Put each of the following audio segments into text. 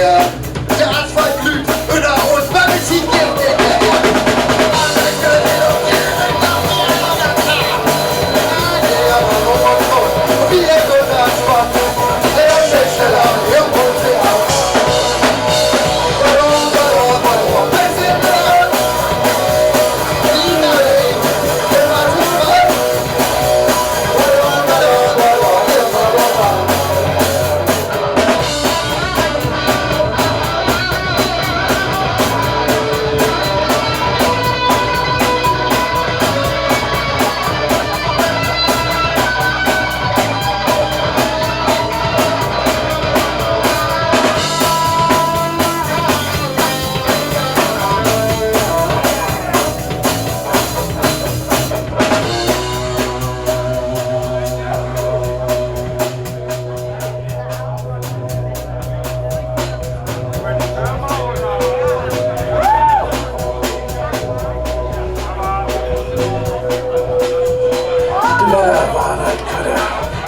her. Der Asphalt glüht über uns, Magazin geht hinterher. Wir können das machen, der ist schneller, wir holen sie auf.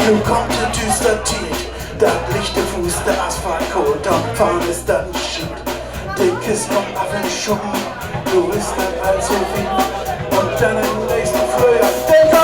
Nun kommt der düster Tief, das lichte Fuß, der Asphaltkohl, dort fahren ist dann Schied. Dickes noch auf den Schuppen, du bist dann allzu viel und dann im nächsten Frühjahr.